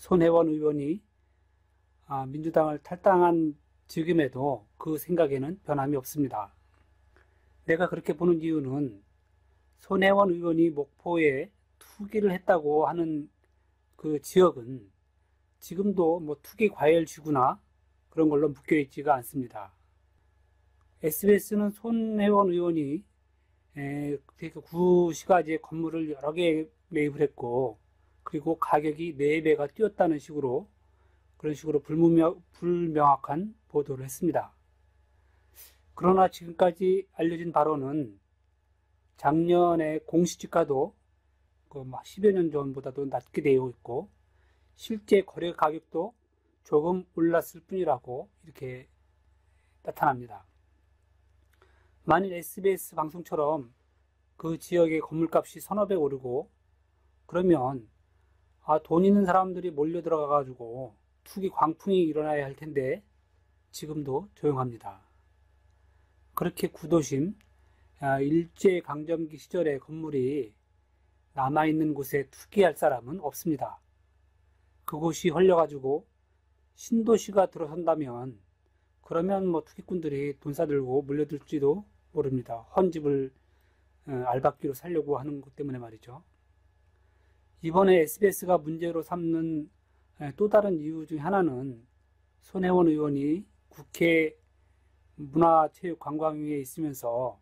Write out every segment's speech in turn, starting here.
손혜원 의원이 민주당을 탈당한 지금에도 그 생각에는 변함이 없습니다. 내가 그렇게 보는 이유는 손혜원 의원이 목포에 투기를 했다고 하는 그 지역은 지금도 뭐 투기 과열 지구나 그런 걸로 묶여 있지가 않습니다. SBS는 손혜원 의원이 구시가지의 건물을 여러 개 매입을 했고, 그리고 가격이 4배가 뛰었다는 식으로, 그런 식으로 불명확한 보도를 했습니다. 그러나 지금까지 알려진 바로는 작년에 공시지가도 10여 년 전보다도 낮게 되어 있고, 실제 거래 가격도 조금 올랐을 뿐이라고 이렇게 나타납니다. 만일 SBS 방송처럼 그 지역의 건물값이 서너 배 오르고 그러면 돈 있는 사람들이 몰려 들어가가지고 투기 광풍이 일어나야 할 텐데 지금도 조용합니다. 그렇게 구도심 일제강점기 시절의 건물이 남아있는 곳에 투기할 사람은 없습니다. 그곳이 헐려가지고 신도시가 들어선다면 그러면 뭐 투기꾼들이 돈 싸들고 몰려들지도 모릅니다. 헌집을 알박기로 살려고 하는 것 때문에 말이죠. 이번에 SBS가 문제로 삼는 또 다른 이유 중 하나는 손혜원 의원이 국회 문화체육관광위에 있으면서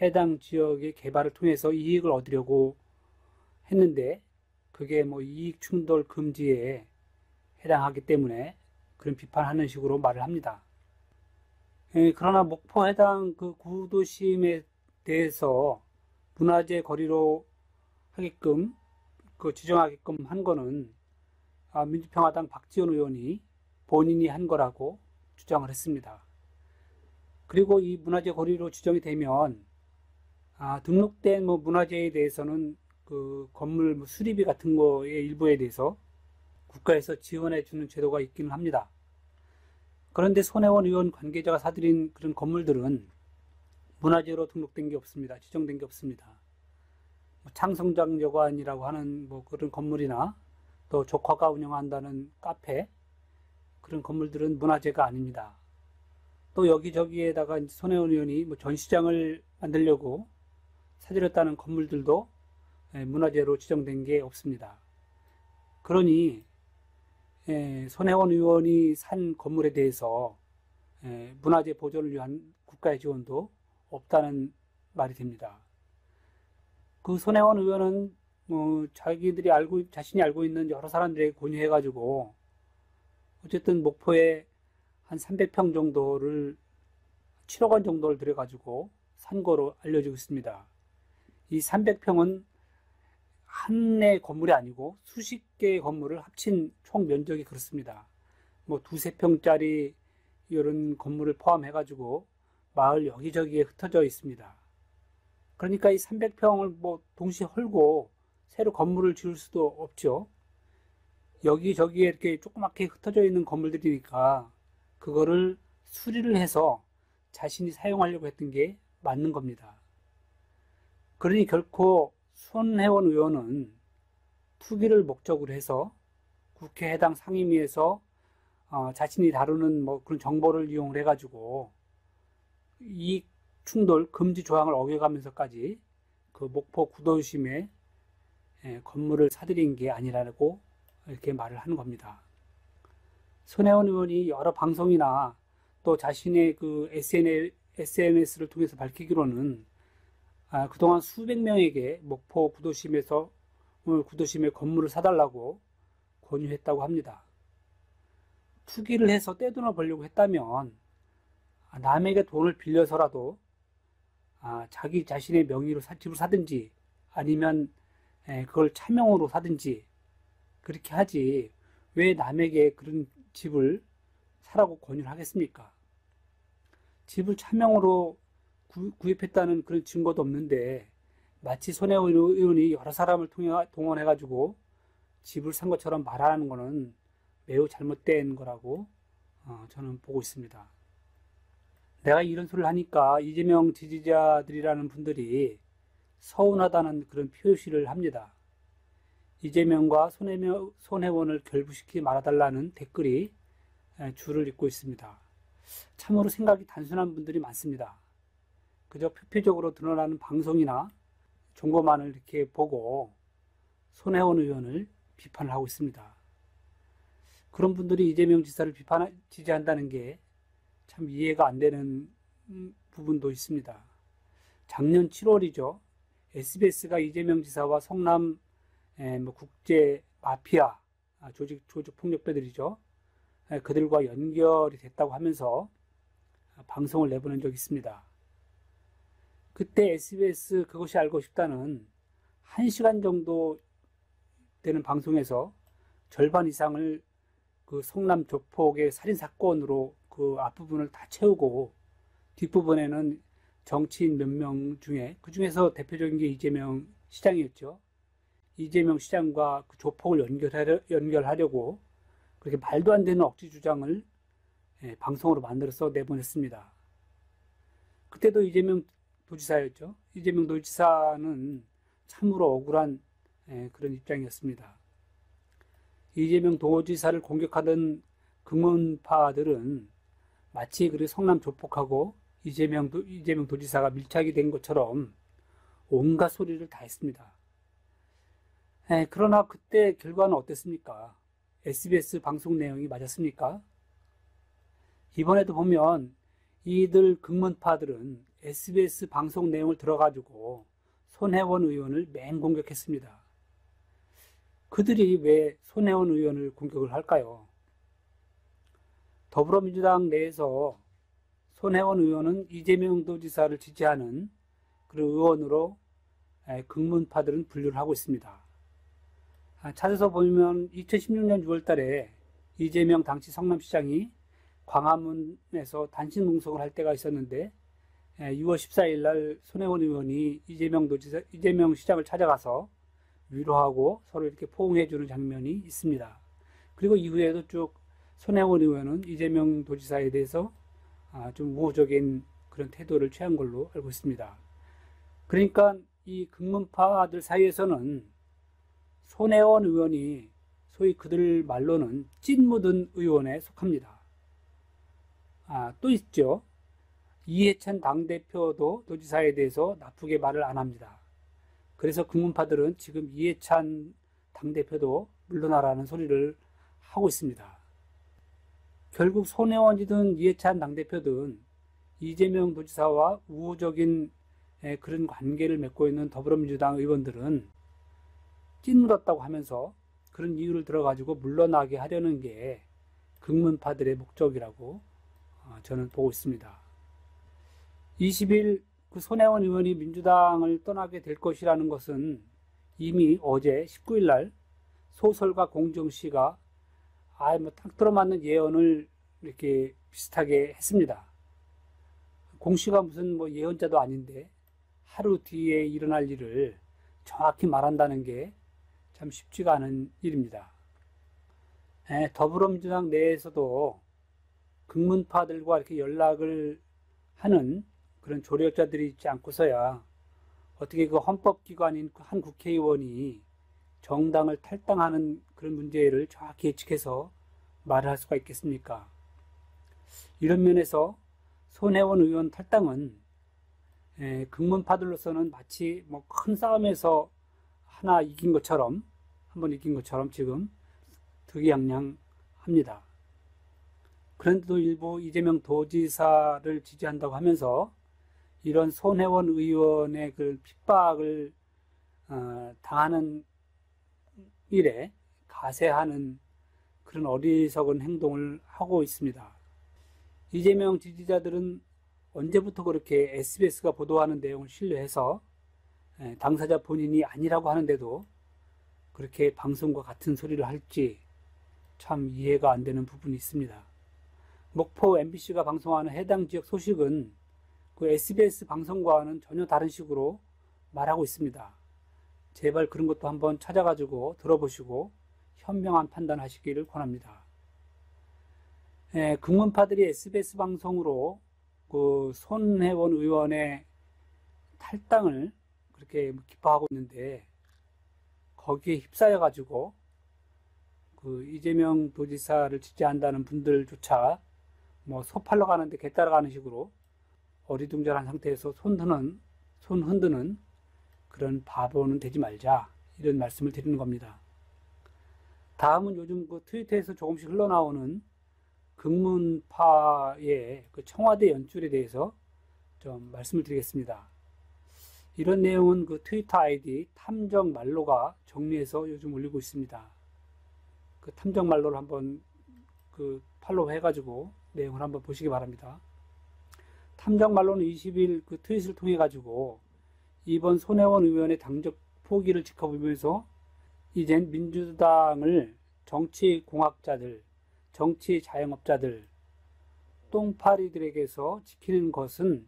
해당 지역의 개발을 통해서 이익을 얻으려고 했는데 그게 뭐 이익 충돌 금지에 해당하기 때문에 그런 비판하는 식으로 말을 합니다. 그러나 목포 해당 그 구도심에 대해서 문화재 거리로 하게끔 지정하게끔 한 거는 민주평화당 박지원 의원이 본인이 한 거라고 주장을 했습니다. 그리고 이 문화재 거리로 지정이 되면 등록된 뭐 문화재에 대해서는 그 건물 수리비 같은 거의 일부에 대해서 국가에서 지원해 주는 제도가 있기는 합니다. 그런데 손혜원 의원 관계자가 사들인 그런 건물들은 문화재로 등록된 게 없습니다. 지정된 게 없습니다. 창성장여관이라고 하는 뭐 그런 건물이나 또 조카가 운영한다는 카페, 그런 건물들은 문화재가 아닙니다. 또 여기저기에다가 손혜원 의원이 뭐 전시장을 만들려고 사들였다는 건물들도 문화재로 지정된 게 없습니다. 그러니 손혜원 의원이 산 건물에 대해서 문화재 보존을 위한 국가의 지원도 없다는 말이 됩니다. 그 손혜원 의원은 자신이 알고 있는 여러 사람들에게 권유해가지고 어쨌든 목포에 한 300평 정도를 7억 원 정도를 들여가지고 산 거로 알려지고 있습니다. 이 300평은 한 해 건물이 아니고 수십 개의 건물을 합친 총 면적이 그렇습니다. 뭐 두세 평짜리 이런 건물을 포함해가지고 마을 여기저기에 흩어져 있습니다. 그러니까 이 300평을 뭐 동시에 헐고 새로 건물을 지을 수도 없죠. 여기저기에 이렇게 조그맣게 흩어져 있는 건물들이니까 그거를 수리를 해서 자신이 사용하려고 했던 게 맞는 겁니다. 그러니 결코 손혜원 의원은 투기를 목적으로 해서 국회 해당 상임위에서 자신이 다루는 뭐 그런 정보를 이용을 해가지고 이익 충돌 금지 조항을 어겨가면서까지 그 목포 구도심에 건물을 사들인 게 아니라고 이렇게 말을 하는 겁니다. 손혜원 의원이 여러 방송이나 또 자신의 그 SNS를 통해서 밝히기로는 그동안 수백 명에게 목포 구도심에 건물을 사달라고 권유했다고 합니다. 투기를 해서 떼돈을 벌려고 했다면 남에게 돈을 빌려서라도 자기 자신의 명의로 집을 사든지 아니면 그걸 차명으로 사든지 그렇게 하지 왜 남에게 그런 집을 사라고 권유를 하겠습니까? 집을 차명으로 구입했다는 그런 증거도 없는데 마치 손혜원 의원이 여러 사람을 동원해가지고 집을 산 것처럼 말하는 것은 매우 잘못된 거라고 저는 보고 있습니다. 내가 이런 소리를 하니까 이재명 지지자들이라는 분들이 서운하다는 그런 표시를 합니다. 이재명과 손혜원을 결부시키지 말아달라는 댓글이 줄을 잇고 있습니다. 참으로 생각이 단순한 분들이 많습니다. 그저 표피적으로 드러나는 방송이나 정보만을 이렇게 보고 손혜원 의원을 비판을 하고 있습니다. 그런 분들이 이재명 지사를 지지한다는 게 참 이해가 안 되는 부분도 있습니다. 작년 7월이죠. SBS가 이재명 지사와 성남 국제 마피아 조직 폭력배들이죠. 그들과 연결이 됐다고 하면서 방송을 내보낸 적이 있습니다. 그때 SBS 그것이 알고 싶다는 1시간 정도 되는 방송에서 절반 이상을 그 성남 조폭의 살인사건으로 그 앞부분을 다 채우고 뒷부분에는 정치인 몇 명 중에 그 중에서 대표적인 게 이재명 시장이었죠. 이재명 시장과 그 조폭을 연결하려고 그렇게 말도 안 되는 억지 주장을 방송으로 만들어서 내보냈습니다. 그때도 이재명 도지사였죠. 이재명 도지사는 참으로 억울한 그런 입장이었습니다. 이재명 도지사를 공격하던 극문파들은 마치 그 성남 조폭하고 이재명 도지사가 밀착이 된 것처럼 온갖 소리를 다 했습니다. 그러나 그때 결과는 어땠습니까? SBS 방송 내용이 맞았습니까? 이번에도 보면 이들 극문파들은 SBS 방송 내용을 들어가지고 손혜원 의원을 맹공격했습니다. 그들이 왜 손혜원 의원을 공격을 할까요? 더불어민주당 내에서 손혜원 의원은 이재명 도지사를 지지하는 그런 의원으로 극문파들은 분류를 하고 있습니다. 찾아서 보면 2016년 6월 달에 이재명 당시 성남시장이 광화문에서 단식 농성을 할 때가 있었는데 6월 14일 날 손혜원 의원이 이재명 시장을 찾아가서 위로하고 서로 이렇게 포옹해주는 장면이 있습니다. 그리고 이후에도 쭉 손혜원 의원은 이재명 도지사에 대해서 좀 우호적인 그런 태도를 취한 걸로 알고 있습니다. 그러니까 이 극문파들 사이에서는 손혜원 의원이 소위 그들 말로는 찐 묻은 의원에 속합니다. 또 있죠. 이해찬 당대표도 도지사에 대해서 나쁘게 말을 안 합니다. 그래서 극문파들은 지금 이해찬 당대표도 물러나라는 소리를 하고 있습니다. 결국 손혜원이든 이해찬 당대표든 이재명 도지사와 우호적인 그런 관계를 맺고 있는 더불어민주당 의원들은 찐묻었다고 하면서 그런 이유를 들어가지고 물러나게 하려는 게 극문파들의 목적이라고 저는 보고 있습니다. 20일 그 손혜원 의원이 민주당을 떠나게 될 것이라는 것은 이미 어제 19일 날 소설가 공정씨가 딱 들어맞는 예언을 이렇게 비슷하게 했습니다. 공씨가 무슨 예언자도 아닌데 하루 뒤에 일어날 일을 정확히 말한다는 게 참 쉽지가 않은 일입니다. 더불어민주당 내에서도 극문파들과 이렇게 연락을 하는 그런 조력자들이 있지 않고서야 어떻게 그 헌법기관인 한 국회의원이 정당을 탈당하는 그런 문제를 정확히 예측해서 말을 할 수가 있겠습니까? 이런 면에서 손혜원 의원 탈당은 극문파들로서는 마치 큰 싸움에서 한번 이긴 것처럼 지금 득이양양합니다. 그런데도 일부 이재명 도지사를 지지한다고 하면서 이런 손혜원 의원의 그 핍박을 당하는 일에 가세하는 그런 어리석은 행동을 하고 있습니다. 이재명 지지자들은 언제부터 그렇게 SBS가 보도하는 내용을 신뢰해서 당사자 본인이 아니라고 하는데도 그렇게 방송과 같은 소리를 할지 참 이해가 안 되는 부분이 있습니다. 목포 MBC가 방송하는 해당 지역 소식은 그 SBS 방송과는 전혀 다른 식으로 말하고 있습니다. 제발 그런 것도 한번 찾아가지고 들어보시고 현명한 판단하시기를 권합니다. 극문파들이 SBS 방송으로 그 손혜원 의원의 탈당을 그렇게 기뻐하고 있는데 거기에 휩싸여 가지고 그 이재명 도지사를 지지한다는 분들조차 뭐 소 팔러 가는데 개 따라가는 식으로 어리둥절한 상태에서 손 흔드는 그런 바보는 되지 말자, 이런 말씀을 드리는 겁니다. 다음은 요즘 그 트위터에서 조금씩 흘러나오는 극문파의 그 청와대 연줄에 대해서 좀 말씀을 드리겠습니다. 이런 내용은 그 트위터 아이디 탐정말로가 정리해서 요즘 올리고 있습니다. 그 탐정말로를 한번 그 팔로우 해가지고 내용을 한번 보시기 바랍니다. 탐정말로는 20일 그 트윗을 통해 가지고 이번 손혜원 의원의 당적 포기를 지켜보면서 이젠 민주당을 정치공학자들, 정치 자영업자들, 똥파리들에게서 지키는 것은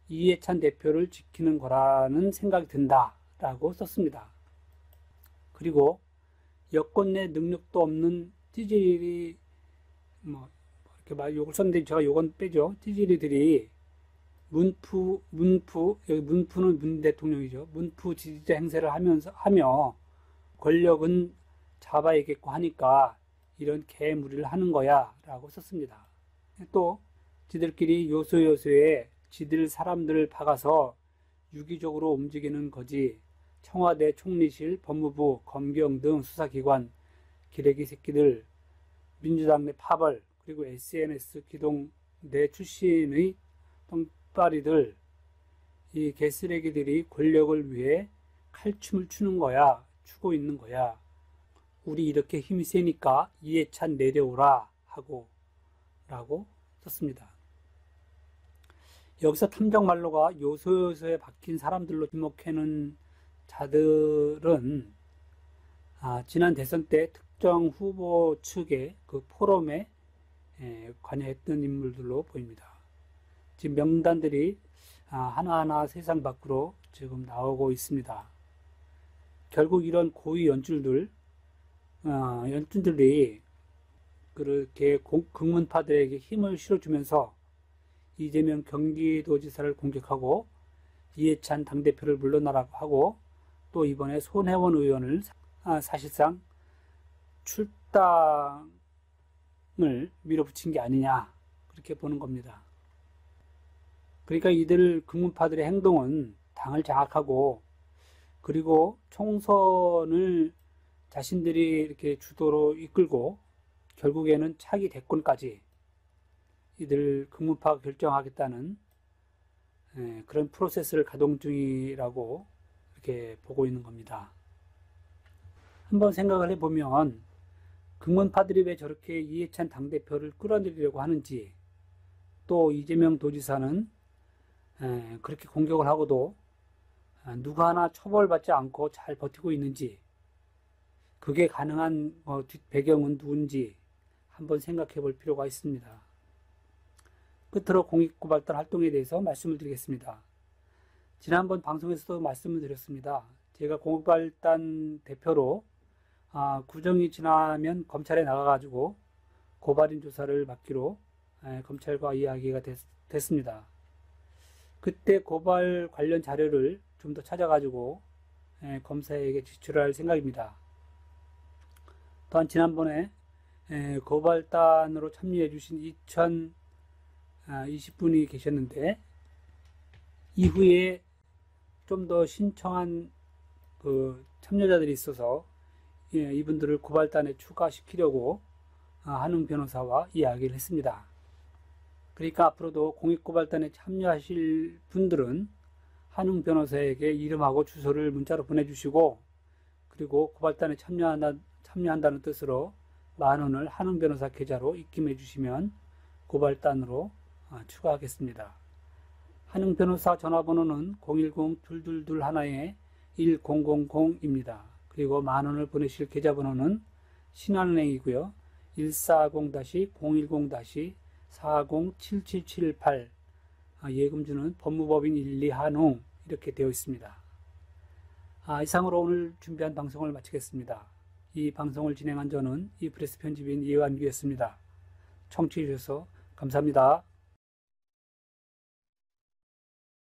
이해찬 대표를 지키는 거라는 생각이 든다라고 썼습니다. 그리고 여권 내 능력도 없는 찌질이 뭐 이렇게 말 욕을 썼는데 제가 요건 빼죠. 찌질이들이 여기 문푸는 문 대통령이죠. 문푸 지지자 행세를 하며 권력은 잡아야겠고 하니까 이런 개무리를 하는 거야 라고 썼습니다. 또 지들끼리 요소요소에 지들 사람들을 박아서 유기적으로 움직이는 거지, 청와대 총리실, 법무부, 검경 등 수사기관 기레기 새끼들, 민주당 내 파벌, 그리고 SNS 기동 내 출신의 똥파리들, 이 개쓰레기들이 권력을 위해 칼춤을 추는 거야, 추고 있는 거야. 우리 이렇게 힘이 세니까 이해찬 내려오라 하고 라고 썼습니다. 여기서 탐정말로가 요소요소에 박힌 사람들로 지목해놓은 자들은 지난 대선 때 특정 후보 측의 그 포럼에 관여했던 인물들로 보입니다. 지금 명단들이 하나하나 세상 밖으로 지금 나오고 있습니다. 결국 이런 고위 연줄들이 그렇게 극문파들에게 힘을 실어주면서 이재명 경기도지사를 공격하고 이해찬 당대표를 물러나라고 하고 또 이번에 손혜원 의원을 사실상 출당을 밀어붙인 게 아니냐, 그렇게 보는 겁니다. 그러니까 이들 극문파들의 행동은 당을 장악하고 그리고 총선을 자신들이 이렇게 주도로 이끌고 결국에는 차기 대권까지 이들 극문파가 결정하겠다는 그런 프로세스를 가동 중이라고 이렇게 보고 있는 겁니다. 한번 생각을 해보면 극문파들이 왜 저렇게 이해찬 당대표를 끌어내리려고 하는지, 또 이재명 도지사는 그렇게 공격을 하고도 누구 하나 처벌받지 않고 잘 버티고 있는지, 그게 가능한 뒷배경은 누군지 한번 생각해 볼 필요가 있습니다. 끝으로 공익고발단 활동에 대해서 말씀을 드리겠습니다. 지난번 방송에서도 말씀을 드렸습니다. 제가 공익고발단 대표로 구정이 지나면 검찰에 나가가지고 고발인 조사를 받기로 검찰과 이야기가 됐습니다. 그때 고발 관련 자료를 좀 더 찾아가지고 검사에게 제출할 생각입니다. 또한 지난번에 고발단으로 참여해 주신 2020분이 계셨는데 이후에 좀 더 신청한 그 참여자들이 있어서 이분들을 고발단에 추가시키려고 한웅 변호사와 이야기를 했습니다. 그러니까 앞으로도 공익고발단에 참여하실 분들은 한웅 변호사에게 이름하고 주소를 문자로 보내주시고, 그리고 고발단에 참여한다는 뜻으로 10,000원을 한웅 변호사 계좌로 입금해 주시면 고발단으로 추가하겠습니다. 한웅 변호사 전화번호는 010-222-1000입니다. 그리고 10,000원을 보내실 계좌번호는 신한은행이고요. 140-010-407778 예금주는 법무법인 12 한웅 이렇게 되어 있습니다. 이상으로 오늘 준비한 방송을 마치겠습니다. 이 방송을 진행한 저는 이프레스 편집인 이완규였습니다. 청취해 주셔서 감사합니다.